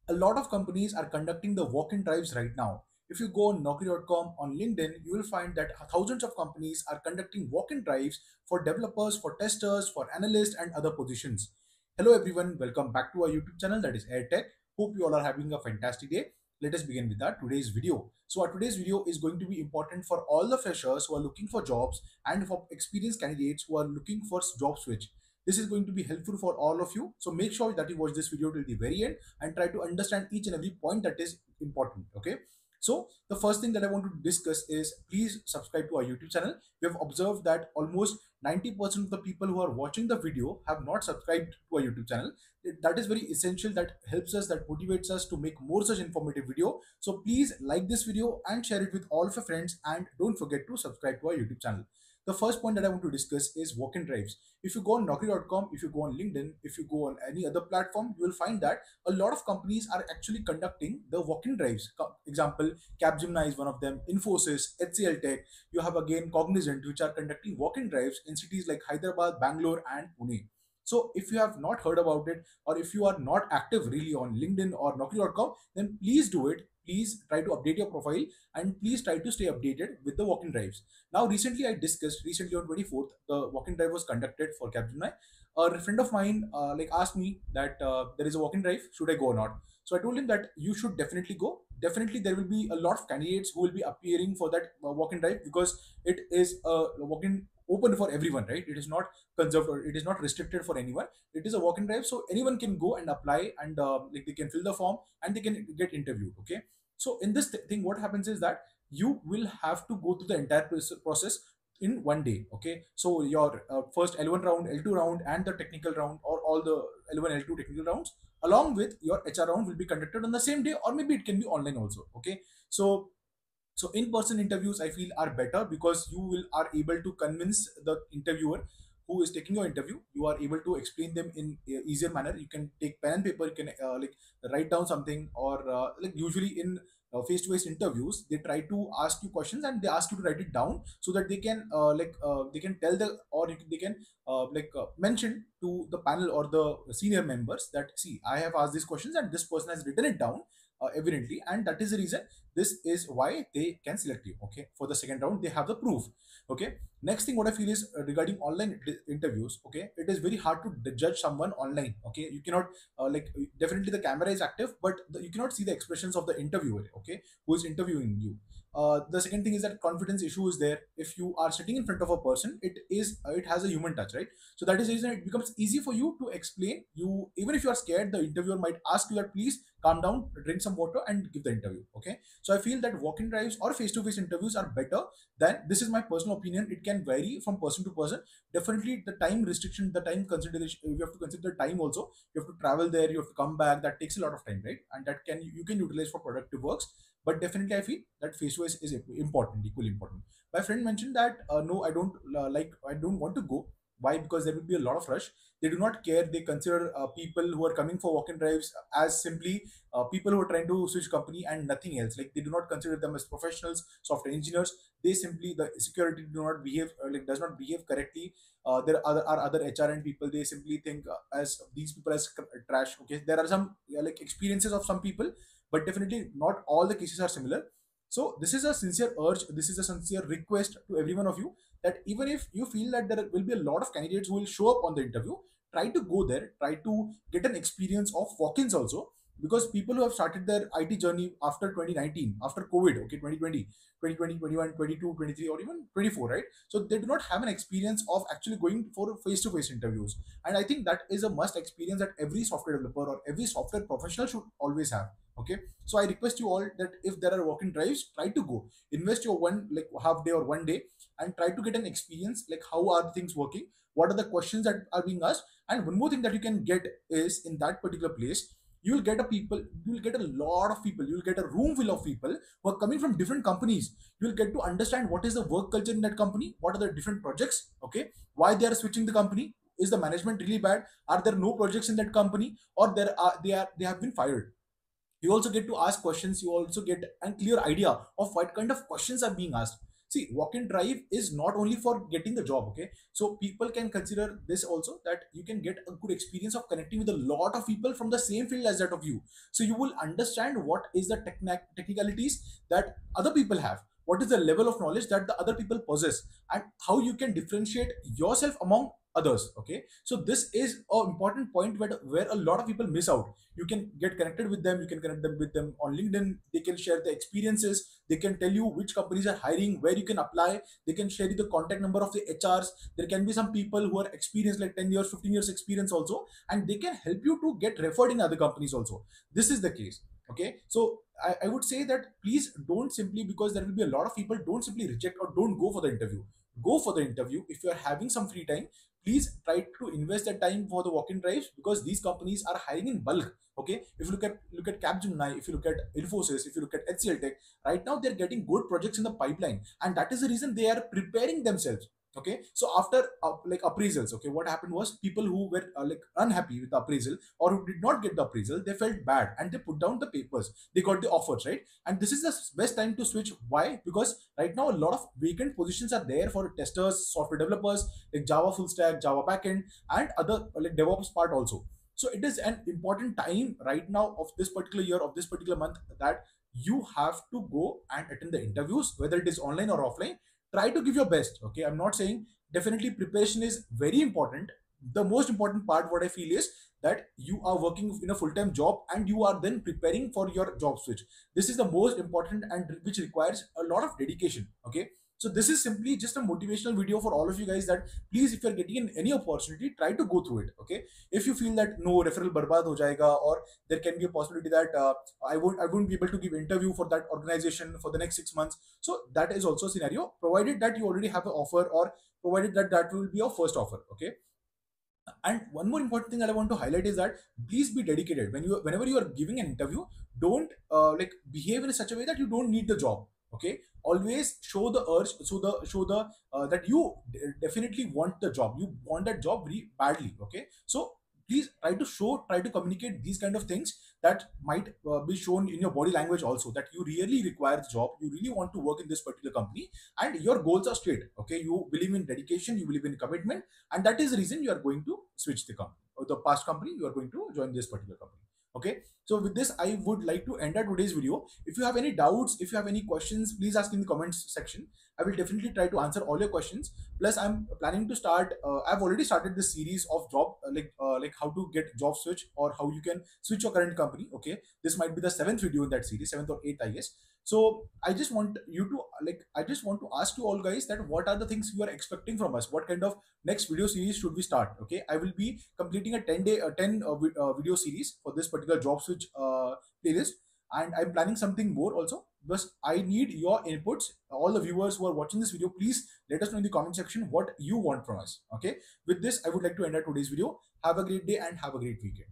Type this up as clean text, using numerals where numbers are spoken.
A lot of companies are conducting the walk-in drives right now. If you go on Naukri.com on LinkedIn, you will find that thousands of companies are conducting walk-in drives for developers, for testers, for analysts, and other positions. Hello, everyone. Welcome back to our YouTube channel, that is AirTech. Hope you all are having a fantastic day. Let us begin with our today's video. So, our today's video is going to be important for all the freshers who are looking for jobs and for experienced candidates who are looking for job switch. This is going to be helpful for all of you. So, make sure that you watch this video till the very end and try to understand each and every point that is important. Okay. So the first thing that I want to discuss is please subscribe to our YouTube channel. We have observed that almost 90% of the people who are watching the video have not subscribed to our YouTube channel. That is very essential. That helps us, that motivates us to make more such informative video. So please like this video and share it with all of your friends, and don't forget to subscribe to our YouTube channel. The first point that I want to discuss is walk-in drives. If you go on Naukri.com, if you go on LinkedIn, if you go on any other platform, you will find that a lot of companies are actually conducting the walk-in drives. Example, Capgemini is one of them, Infosys, HCL Tech. You have again Cognizant, which are conducting walk-in drives in cities like Hyderabad, Bangalore, and Pune. So if you have not heard about it, or if you are not active really on LinkedIn or Naukri.com, then please do it. Please try to update your profile and please try to stay updated with the walk-in drives. Now, recently I discussed, recently on 24th, the walk-in drive was conducted for Capgemini. A friend of mine asked me that there is a walk-in drive, should I go or not? So I told him that you should definitely go. Definitely, there will be a lot of candidates who will be appearing for that walk-in drive, because it is a walk-in open for everyone, right? It is not conserved or it is not restricted for anyone. It is a walk-in drive, so anyone can go and apply, and like they can fill the form and they can get interviewed. Okay. So in this thing, what happens is that you will have to go through the entire process in one day. Okay. So your first L1 round, L2 round, and the technical round, or all the L1, L2 technical rounds along with your HR round will be conducted on the same day, or maybe it can be online also. Okay. So in-person interviews I feel are better, because you will are able to convince the interviewer who is taking your interview. You are able to explain them in easier manner. You can take pen and paper, you can like write down something, or like usually in face-to-face interviews they try to ask you questions and they ask you to write it down, so that they can tell the, or they can mention to the panel or the senior members that, see, I have asked these questions and this person has written it down evidently, and that is the reason, this is why they can select you. Okay. For the second round they have the proof. Okay. Next thing what I feel is regarding online interviews. Okay. It is very hard to judge someone online. Okay. You cannot definitely the camera is active, but you cannot see the expressions of the interviewer. Okay. Who is interviewing you. The second thing is that confidence issue is there. If you are sitting in front of a person, it has a human touch, right? So that is the reason it becomes easy for you to explain. You, even if you are scared, the interviewer might ask you that, please calm down, drink some water, and give the interview. Okay. So I feel that walk-in drives or face-to-face interviews are better than, this is my personal opinion. It can vary from person to person. Definitely the time restriction, the time consideration, you have to consider the time also. You have to travel there, you have to come back. That takes a lot of time, right? And that can, you can utilize for productive works. But definitely I feel that face-to-face is important, equally important. My friend mentioned that no, I don't I don't want to go. Why? Because there will be a lot of rush. They do not care. They consider people who are coming for walk-in drives as simply people who are trying to switch company and nothing else. Like, they do not consider them as professionals, software engineers. They simply, the security do not behave, does not behave correctly. Are other HR and people. They simply think as these people as trash. Okay, there are some experiences of some people, but definitely not all the cases are similar. So this is a sincere urge. This is a sincere request to every one of you, that even if you feel that there will be a lot of candidates who will show up on the interview, try to go there, try to get an experience of walk-ins also. Because people who have started their IT journey after 2019, after COVID, okay, 2020, 2020, 21, 22, 23, or even 24, right? So they do not have an experience of actually going for face-to-face interviews. And I think that is a must experience that every software developer or every software professional should always have. Okay. So I request you all that if there are walk-in drives, try to go. Invest your one, like, half day or one day, and try to get an experience, like how are the things working, what are the questions that are being asked. And one more thing that you can get is, in that particular place, you will get a lot of people, you will get a room full of people who are coming from different companies. You will get to understand what is the work culture in that company, what are the different projects. Okay. Why they are switching the company. Is the management really bad? Are there no projects in that company, or they have been fired? You also get to ask questions. You also get a clear idea of what kind of questions are being asked. See, walk-in drive is not only for getting the job, okay? So people can consider this also, that you can get a good experience of connecting with a lot of people from the same field as that of you. So you will understand what is the technicalities that other people have, what is the level of knowledge that the other people possess, and how you can differentiate yourself among others. Okay, so this is an important point where a lot of people miss out. You can get connected with them, you can connect them with them on LinkedIn, they can share their experiences, they can tell you which companies are hiring, where you can apply, they can share you the contact number of the HRs. There can be some people who are experienced, like 10 years, 15 years experience also, and they can help you to get referred in other companies also. This is the case. Okay, so I would say that please don't simply, because there will be a lot of people, don't simply reject or don't go for the interview. Go for the interview. If you are having some free time, please try to invest that time for the walk-in drives, because these companies are hiring in bulk. Okay, if you look at Capgemini, if you look at Infosys, if you look at HCL Tech, right now they're getting good projects in the pipeline, and that is the reason they are preparing themselves. Okay, so after like appraisals, okay, what happened was people who were like unhappy with the appraisal, or who did not get the appraisal, they felt bad and they put down the papers, they got the offers, right? And this is the best time to switch. Why? Because right now a lot of vacant positions are there for testers, software developers, like Java full stack, Java backend, and other like DevOps part also. So it is an important time right now of this particular year, of this particular month, that you have to go and attend the interviews, whether it is online or offline. Try to give your best. Okay, I'm not saying, definitely preparation is very important. The most important part, what I feel, is that you are working in a full-time job and you are then preparing for your job switch. This is the most important, and which requires a lot of dedication. Okay, so this is simply just a motivational video for all of you guys, that please, if you're getting in any opportunity, try to go through it. Okay, if you feel that no, referral barbad ho jayega, or there can be a possibility that I won't be able to give interview for that organization for the next 6 months, so that is also a scenario, provided that you already have an offer, or provided that that will be your first offer. Okay, and one more important thing that I want to highlight is that please be dedicated when you, whenever you are giving an interview. Don't like behave in such a way that you don't need the job. Okay, always show the urge, show the that you definitely want the job, you want that job very badly. Okay, so please try to communicate these kind of things, that might be shown in your body language also, that you really require the job, you really want to work in this particular company, and your goals are straight. Okay, you believe in dedication, you believe in commitment, and that is the reason you are going to switch the company, or the past company, you are going to join this particular company. Okay, so with this, I would like to end our today's video. If you have any doubts, if you have any questions, please ask in the comments section. I will definitely try to answer all your questions. Plus, I'm planning to start, I've already started this series of job, like how to get job switch, or how you can switch your current company. Okay, this might be the seventh video in that series, seventh or eighth, I guess. So I just want to ask you all guys, that what are the things you are expecting from us, what kind of next video series should we start. Okay, I will be completing a 10 video series for this particular job switch playlist, and I'm planning something more also, because I need your inputs. All the viewers who are watching this video, please let us know in the comment section what you want from us. Okay, with this, I would like to end our today's video. Have a great day and have a great weekend.